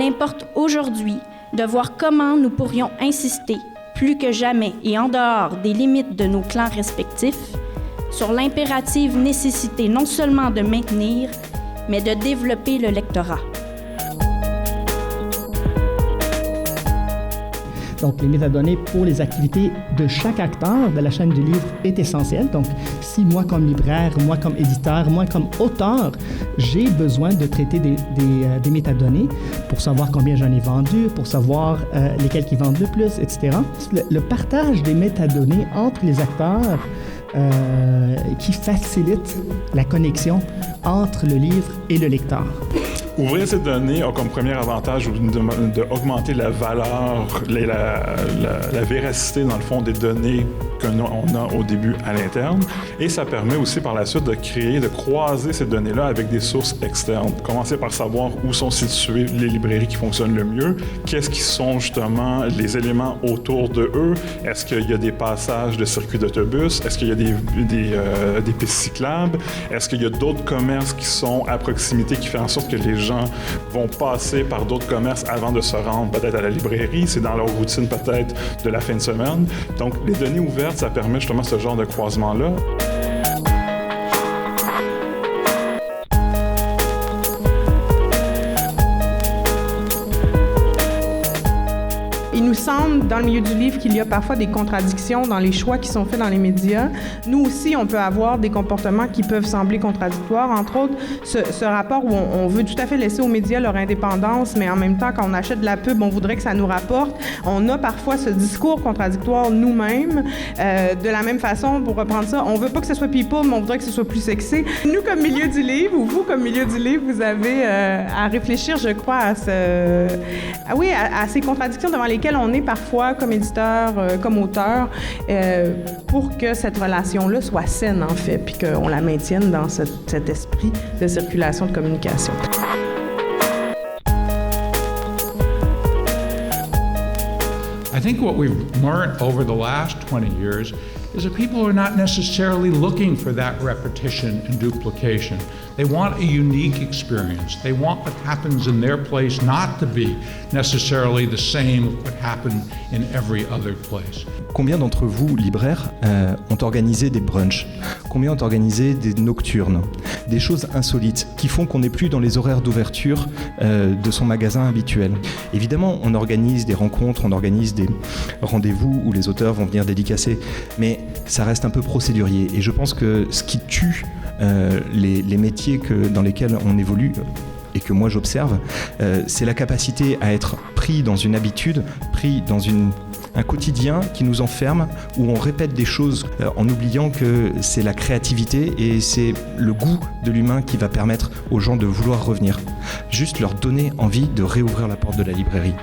importe aujourd'hui de voir comment nous pourrions insister, plus que jamais et en dehors des limites de nos clans respectifs, sur l'impérative nécessité non seulement de maintenir, mais de développer le lectorat. Donc, les métadonnées pour les activités de chaque acteur de la chaîne du livre est essentielle. Donc, si moi, comme libraire, moi, comme éditeur, moi, comme auteur, j'ai besoin de traiter des métadonnées pour savoir combien j'en ai vendu, pour savoir lesquels qui vendent le plus, etc. Le partage des métadonnées entre les acteurs qui facilite la connexion entre le livre et le lecteur. Ouvrir ces données a comme premier avantage d'augmenter la valeur, la véracité, dans le fond, des données qu'on a au début à l'interne. Et ça permet aussi par la suite de croiser ces données-là avec des sources externes. Commencer par savoir où sont situées les librairies qui fonctionnent le mieux, qu'est-ce qui sont justement les éléments autour de eux, est-ce qu'il y a des passages de circuits d'autobus, est-ce qu'il y a des pistes cyclables, est-ce qu'il y a d'autres commerces qui sont à proximité qui font en sorte que les gens vont passer par d'autres commerces avant de se rendre peut-être à la librairie, c'est dans leur routine peut-être de la fin de semaine. Donc les données ouvertes, ça permet justement ce genre de croisement-là. Il nous semble, dans le milieu du livre, qu'il y a parfois des contradictions dans les choix qui sont faits dans les médias. Nous aussi, on peut avoir des comportements qui peuvent sembler contradictoires. Entre autres, ce rapport où on veut tout à fait laisser aux médias leur indépendance, mais en même temps, quand on achète de la pub, on voudrait que ça nous rapporte. On a parfois ce discours contradictoire nous-mêmes. De la même façon, pour reprendre ça, on veut pas que ce soit people, mais on voudrait que ce soit plus sexy. Nous, comme milieu du livre, ou vous, comme milieu du livre, vous avez à réfléchir, je crois, à ces contradictions devant lesquelles on est parfois comme éditeur, comme auteur, pour que cette relation-là soit saine, en fait, puis qu'on la maintienne dans cet esprit de circulation de communication. I think what we've learned over the last 20 years is that people are not necessarily looking for that repetition and duplication. They want a unique experience. They want what happens in their place not to be necessarily the same as what happened in every other place. Combien d'entre vous, libraires, ont organisé des brunchs? Combien ont organisé des nocturnes? Des choses insolites qui font qu'on n'est plus dans les horaires d'ouverture de son magasin habituel. Évidemment, on organise des rencontres, on organise des rendez-vous où les auteurs vont venir dédicacer, mais ça reste un peu procédurier. Et je pense que ce qui tue les métiers dans lesquels on évolue, et que moi j'observe, c'est la capacité à être pris dans une habitude, pris dans un quotidien qui nous enferme, où on répète des choses en oubliant que c'est la créativité et c'est le goût de l'humain qui va permettre aux gens de vouloir revenir. Juste leur donner envie de réouvrir la porte de la librairie.